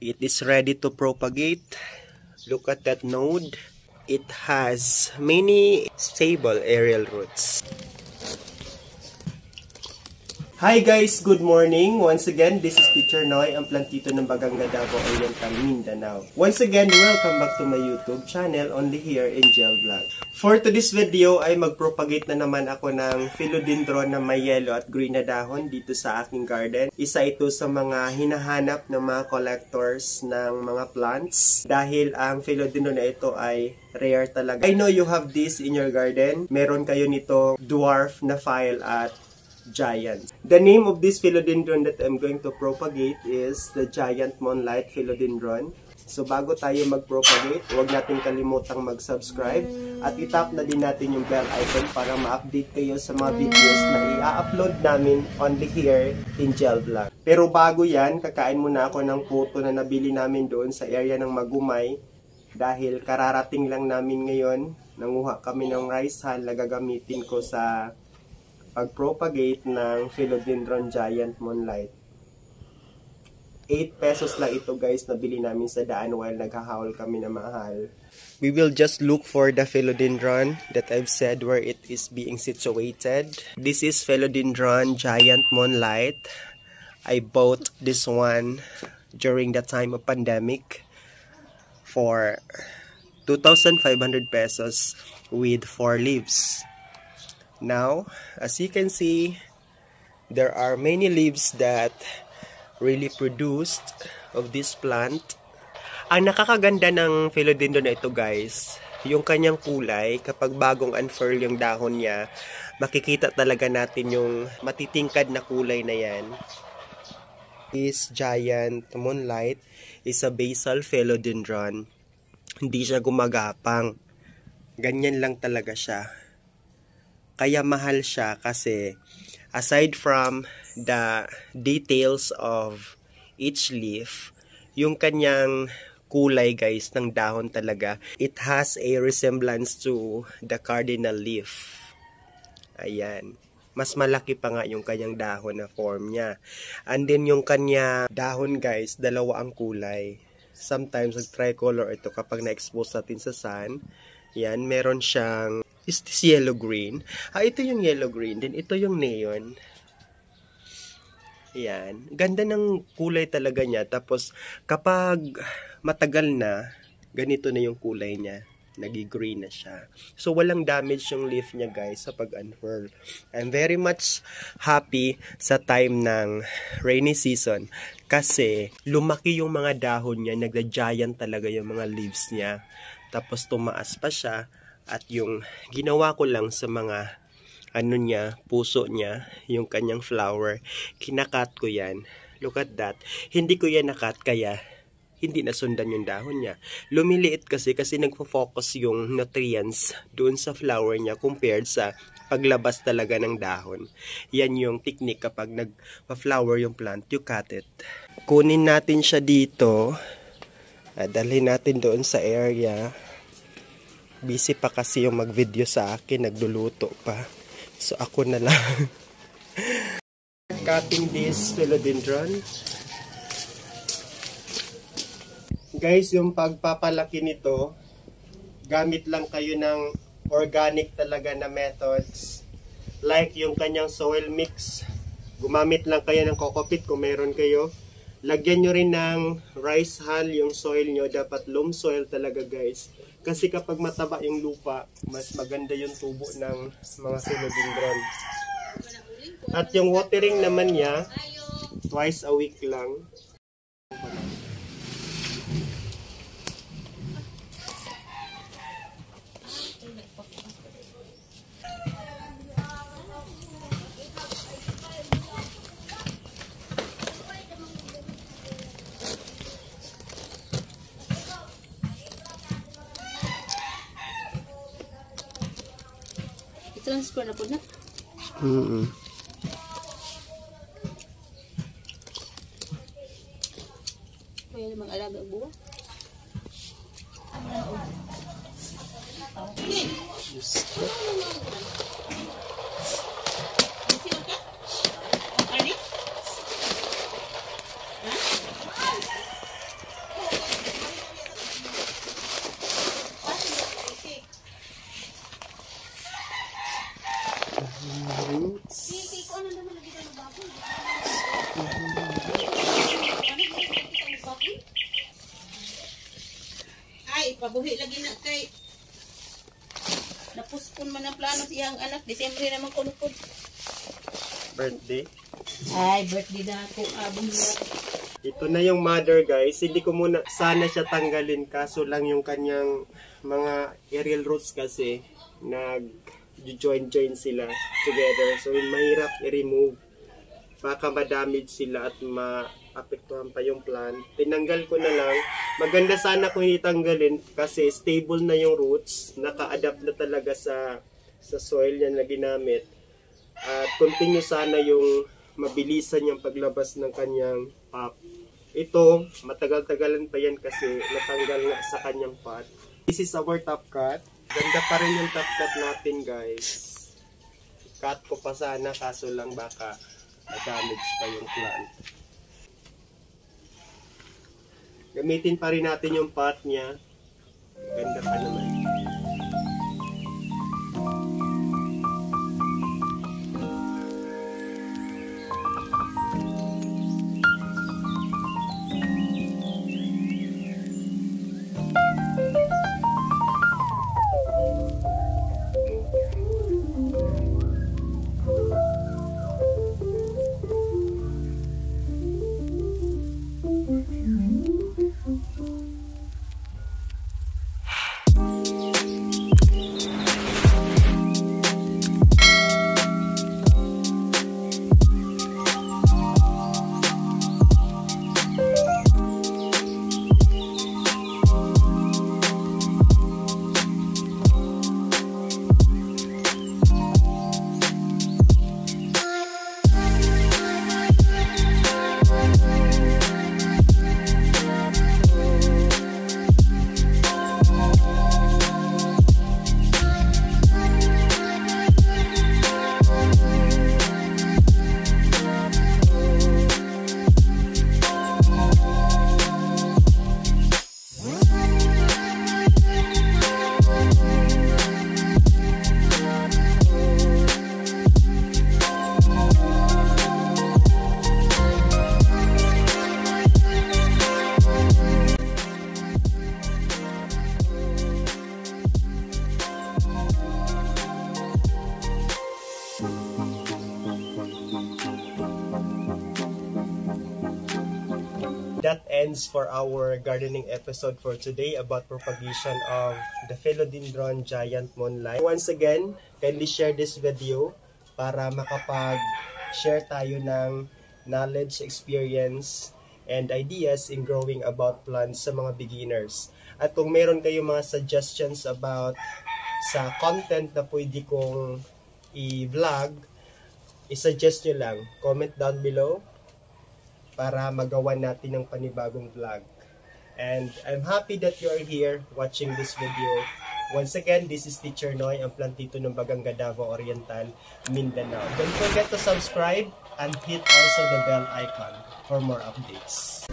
It is ready to propagate. Look at that node. It has many stable aerial roots. Hi guys! Good morning! Once again, this is Teacher Noy, ang plantito ng Baganga Davao Oriental, Mindanao. Once again, welcome back to my YouTube channel, only here in Gel Vlog. For today's video ay magpropagate na naman ako ng philodendron na may yellow at green na dahon dito sa aking garden. Isa ito sa mga hinahanap ng mga collectors ng mga plants dahil ang philodendron na ito ay rare talaga. I know you have this in your garden. Meron kayo nito dwarf na file at giant. The name of this philodendron that I'm going to propagate is the Giant Moonlight Philodendron. So bago tayo mag-propagate, huwag natin kalimutang mag-subscribe at itap na din natin yung bell icon para ma-update kayo sa mga videos na i-upload namin only here in Gel Vlog. Pero bago yan, kakain muna ako ng puto na nabili namin doon sa area ng Magumay dahil kararating lang namin ngayon. Nanguha kami ng rice hull na gagamitin ko sa pag-propagate ng Philodendron Giant Moonlight. 8 pesos lang ito guys, nabili namin sa daan while naghahawal kami na mahal. We will just look for the philodendron that I've said where it is being situated. This is Philodendron Giant Moonlight. I bought this one during the time of pandemic for 2,500 pesos with 4 leaves. Now, as you can see, there are many leaves that really produced of this plant. Ang nakakaganda ng philodendron na ito guys, yung kanyang kulay, kapag bagong unfurl yung dahon niya, makikita talaga natin yung matitingkad na kulay na yan. This Giant Moonlight is a basal philodendron. Hindi siya gumagapang. Ganyan lang talaga siya. Kaya mahal siya kasi aside from the details of each leaf, yung kanyang kulay guys ng dahon talaga, it has a resemblance to the cardinal leaf. Ayan. Mas malaki pa nga yung kanyang dahon na form niya. And then yung kanya dahon guys, dalawa ang kulay. Sometimes tricolor ito kapag na-expose natin sa sun. Yan, meron siyang is this yellow-green? Ito yung yellow-green. Then ito yung neon. Yan. Ganda ng kulay talaga niya. Tapos, kapag matagal na, ganito na yung kulay niya. Nagi-green na siya. So, walang damage yung leaf niya, guys, sa pag-unfurl. I'm very much happy sa time ng rainy season. Kasi, lumaki yung mga dahon niya. Nagda-giant talaga yung mga leaves niya. Tapos, tumaas pa siya. At yung ginawa ko lang sa mga ano niya, puso niya, yung kanyang flower, kinakat ko yan. Look at that. Hindi ko yan nakat kaya hindi nasundan yung dahon niya. Lumiliit kasi nagfo-focus yung nutrients doon sa flower niya compared sa paglabas talaga ng dahon. Yan yung technique kapag nagpa-flower yung plant, you cut it. Kunin natin siya dito. Dalhin natin doon sa area. Busy pa kasi yung mag-video sa akin, nagluluto pa. So ako na lang. Cutting this philodendron. Guys, yung pagpapalaki nito, gamit lang kayo ng organic talaga na methods. Like yung kanyang soil mix. Gumamit lang kayo ng coco peat kung meron kayo. Lagyan nyo rin ng rice hull yung soil nyo. Dapat loam soil talaga guys. Kasi kapag mataba yung lupa, mas maganda yung tubo ng mga philodendron. At yung watering naman niya, twice a week lang. Transfer na po na. Kaya namang alaga ang buwa. Pabuhi lagi na kay napuspon man ang plano siyang anak. Disyembre naman kunukod. Birthday. Ay, birthday na ako. Bumilat. Ito na yung mother guys. Hindi ko muna sana siya tanggalin kaso lang yung kanyang mga aerial roots kasi nag-join sila together. So mahirap i-remove. Baka ma-damage sila at maapektuhan pa yung plant. Tinanggal ko na lang. Maganda sana kung itanggalin kasi stable na yung roots. Naka-adapt na talaga sa soil yan na ginamit. At continue sana yung mabilisan yung paglabas ng kanyang pop. Ito, matagal-tagalan pa yan kasi natanggal nga sa kanyang pot. This is our top cut. Ganda pa rin yung top cut natin guys. Cut ko pa sana kaso lang baka na-damage pa yung plant. Gamitin pa rin natin yung pot niya. Ganda pa naman. That ends for our gardening episode for today about propagation of the Philodendron Giant Moonlight. Once again, kindly share this video para makapag-share tayo ng knowledge, experience, and ideas in growing about plants sa mga beginners. At kung meron kayong mga suggestions about sa content na pwede kong i-vlog, i-suggest nyo lang. Comment down below para magawa natin ng panibagong vlog. And I'm happy that you are here watching this video. Once again, this is Teacher Noy, ang plantito ng Baganga Davao Oriental, Mindanao. Don't forget to subscribe and hit also the bell icon for more updates.